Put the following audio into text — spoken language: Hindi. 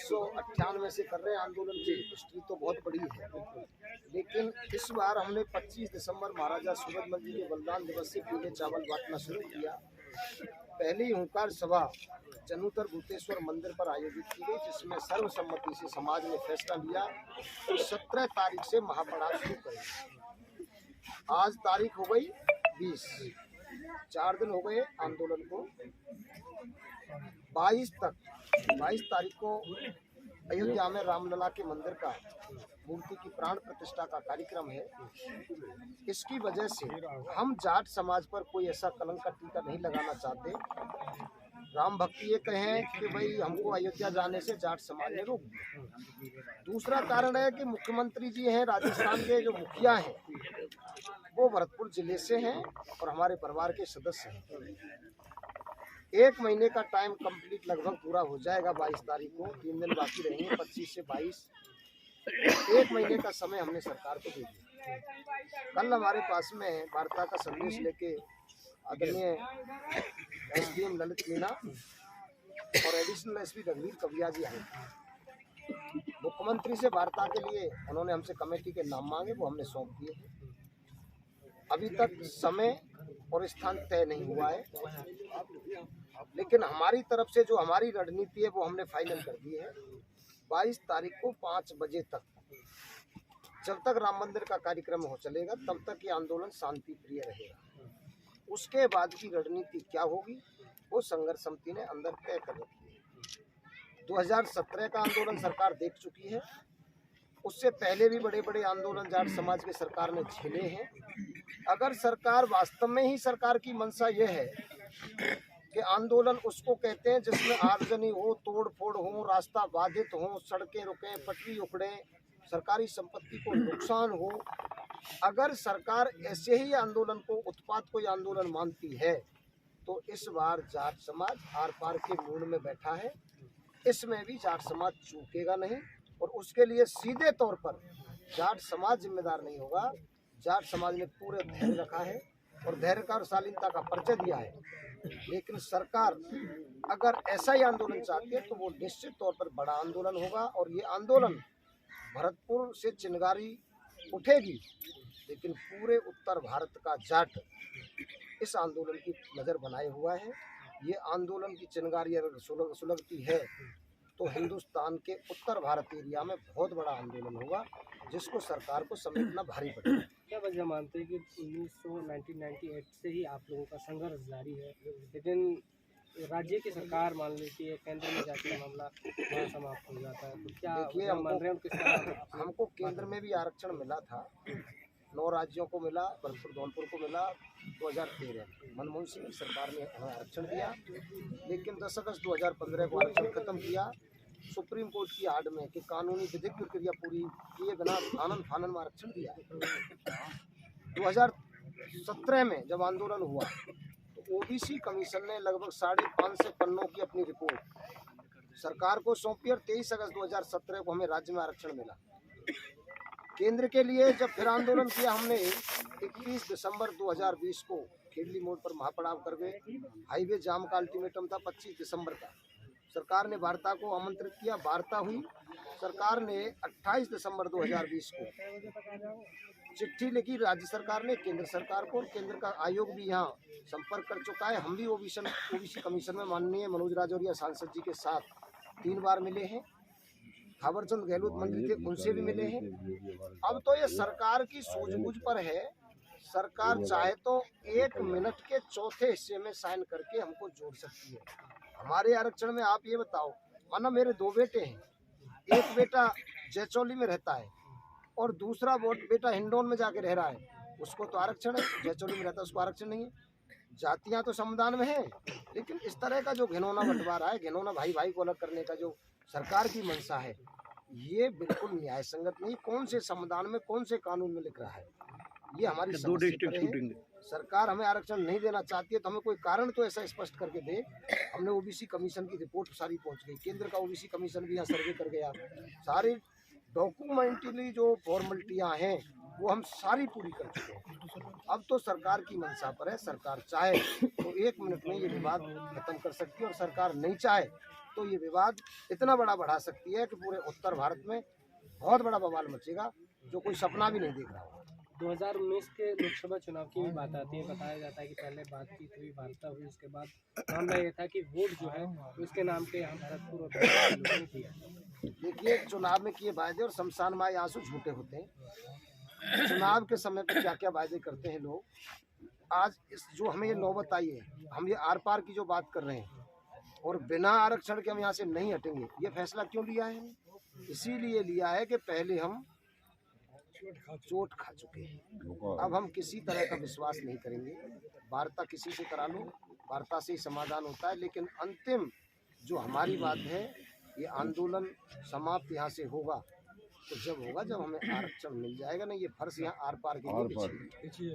1998 से कर रहे हैं आंदोलन की हिस्ट्री तो बहुत बड़ी है, लेकिन इस बार हमने 25 दिसंबर महाराजा सूरजमल जी के बलिदान दिवस से पीले चावल बांटना शुरू किया। पहली हुंकार सभा चनूतर भूतेश्वर मंदिर पर आयोजित की गई, जिसमें सर्वसम्मति से समाज ने फैसला लिया कि 17 तारीख से महापड़ाव शुरू करेंगे। आज तारीख हो गई 20, 4 दिन हो गए आंदोलन को। 22 तारीख को अयोध्या में रामलला के मंदिर का मूर्ति की प्राण प्रतिष्ठा का कार्यक्रम है। इसकी वजह से हम जाट समाज पर कोई ऐसा कलंक का टीका नहीं लगाना चाहते। राम भक्ति ये कहें कि भाई हमको अयोध्या जाने से जाट समाज ने रोक दिया। दूसरा कारण है कि मुख्यमंत्री जी हैं, राजस्थान के जो मुखिया हैं वो भरतपुर जिले से हैं और हमारे परिवार के सदस्य हैं। 1 महीने का टाइम कंप्लीट लगभग पूरा हो जाएगा। 22 तारीख को 3 दिन बाकी रहेंगे, 25 से 22। 1 महीने का समय हमने सरकार को दे दिया। कल हमारे पास में वार्ता का संदेश लेके आदरणीय एसडीएम ललित मीणा और एडिशनल एसपी रघुवीर कविया जी आए। मुख्यमंत्री से वार्ता के लिए उन्होंने हमसे कमेटी के नाम मांगे, वो हमने सौंप दिए। अभी तक समय और स्थान तय नहीं हुआ है, लेकिन हमारी तरफ से जो हमारी रणनीति है वो हमने फाइनल कर दी है। 22 तारीख को 5 बजे तक, जब तक राम मंदिर का कार्यक्रम हो चलेगा तब तक ये आंदोलन शांति प्रिय रहेगा। उसके बाद की रणनीति क्या होगी वो संघर्ष समिति ने अंदर तय कर रखी है। 2017 का आंदोलन सरकार देख चुकी है, उससे पहले भी बड़े बड़े आंदोलन जाट समाज के सरकार ने झेले हैं। अगर सरकार वास्तव में ही सरकार की मंशा यह है कि आंदोलन उसको कहते हैं जिसमें आगजनी हो, तोड़ फोड़ हो, रास्ता बाधित हो, सड़कें रुके, पटरी उखड़े, सरकारी संपत्ति को नुकसान हो, अगर सरकार ऐसे ही आंदोलन को उत्पात कोई आंदोलन मानती है तो इस बार जाट समाज आर पार के मूड में बैठा है। इसमें भी जाट समाज चूकेगा नहीं और उसके लिए सीधे तौर पर जाट समाज जिम्मेदार नहीं होगा। जाट समाज ने पूरे धैर्य रखा है और धैर्य का और शालीनता का परिचय दिया है, लेकिन सरकार अगर ऐसा ही आंदोलन चाहती है तो वो निश्चित तौर पर बड़ा आंदोलन होगा और ये आंदोलन भरतपुर से चिंगारी उठेगी, लेकिन पूरे उत्तर भारत का जाट इस आंदोलन की नज़र बनाए हुआ है। ये आंदोलन की चिंगारी अगर सुलगती है तो हिंदुस्तान के उत्तर भारत एरिया में बहुत बड़ा आंदोलन होगा, जिसको सरकार को समेटना भारी पड़ेगा। क्या वजह मानते हैं कि 1998 से ही आप लोगों का संघर्ष जारी है, लेकिन राज्य की सरकार मान लेती है, केंद्र में जाकर मामला वहाँ समाप्त हो जाता है, तो क्या देखिए मान रहे हैं? हमको केंद्र में भी आरक्षण मिला था, 9 राज्यों को मिला, भरतपुर धौलपुर को मिला। 2013 मनमोहन सिंह की सरकार ने हमें आरक्षण दिया, लेकिन 10 अगस्त 2015 को आरक्षण खत्म किया सुप्रीम कोर्ट की आड़ में कि कानूनी विधिक प्रक्रिया पूरी किए बिना आनन फानन में आरक्षण दिया। 2017 में जब आंदोलन हुआ तो ओबीसी कमीशन ने लगभग 550 पन्नों की अपनी रिपोर्ट सरकार को सौंपी और 23 अगस्त 2017 को हमें राज्य में आरक्षण मिला। केंद्र के लिए जब फिर आंदोलन किया हमने 21 दिसंबर 2020 को खेड़ली मोड़ पर महापड़ाव कर गए। हाईवे जाम का अल्टीमेटम था 25 दिसंबर का। सरकार ने वार्ता को आमंत्रित किया, वार्ता हुई। सरकार ने 28 दिसंबर 2020 को चिट्ठी लिखी राज्य सरकार ने केंद्र सरकार को, और केंद्र का आयोग भी यहाँ संपर्क कर चुका है। हम भी ओबीसी कमीशन में माननीय मनोज राजौरिया सांसद जी के साथ 3 बार मिले हैं। थावरचंद गहलोत मंत्री थे, उनसे भी मिले हैं। अब तो ये सरकार की सूझबूझ पर है। सरकार चाहे तो 1 मिनट के चौथे हिस्से में साइन करके हमको जोड़ सकती है। हमारे आरक्षण में आप ये बताओ, माना मेरे 2 बेटे हैं, एक बेटा जैचौली में रहता है और दूसरा बेटा हिंडौन में जाके रह रहा है, उसको तो आरक्षण है। जैचौली में रहता है, उसको आरक्षण नहीं है। जातियां तो संविधान में है, लेकिन इस तरह का जो घिनौना बंटवारा है, घिनौना भाई भाई को अलग करने का जो सरकार की मंशा है, ये बिल्कुल न्याय संगत नहीं। कौन से संविधान में, कौन से कानून में लिख रहा है? ये हमारी सरकार हमें आरक्षण नहीं देना चाहती है तो हमें कोई कारण तो ऐसा स्पष्ट करके दे। हमने ओबीसी कमीशन की रिपोर्ट सारी पहुंच गई, केंद्र का ओबीसी कमीशन भी यहाँ सर्वे कर गया। सारी डॉक्यूमेंटली जो फॉर्मेलिटियाँ हैं वो हम सारी पूरी कर चुके हैं। अब तो सरकार की मंशा पर है। सरकार चाहे तो 1 मिनट में ये विवाद खत्म कर सकती है और सरकार नहीं चाहे तो ये विवाद इतना बड़ा बढ़ा सकती है कि पूरे उत्तर भारत में बहुत बड़ा बवाल मचेगा, जो कोई सपना भी नहीं देख रहा होगा। 2019 के लोकसभा चुनाव की भी बात आती है, बताया जाता है कि पहले बातचीत हुई, वार्ता हुई, उसके बाद मामला ये था कि वोट जो है उसके नाम पे यहाँ भरतपुर और भरतपुर ने दिया। देखिए, चुनाव में किए वायदे और शमशान माई आंसू झूठे होते हैं। चुनाव के समय पे क्या क्या वायदे करते हैं लोग। आज इस जो हमें ये नौबत आई है, हम ये आर पार की जो बात कर रहे हैं और बिना आरक्षण के हम यहाँ से नहीं हटेंगे, ये फैसला क्यों लिया है? इसीलिए लिया है कि पहले हम चोट खा चुके हैं, अब हम किसी तरह का विश्वास नहीं करेंगे। वार्ता किसी से करा लो, वार्ता से ही समाधान होता है, लेकिन अंतिम जो हमारी बात है, ये आंदोलन समाप्त यहाँ से होगा तो जब होगा जब हमें आरक्षण मिल जाएगा। नहीं, ये फर्श यहाँ आर पार के लिए बिछी है।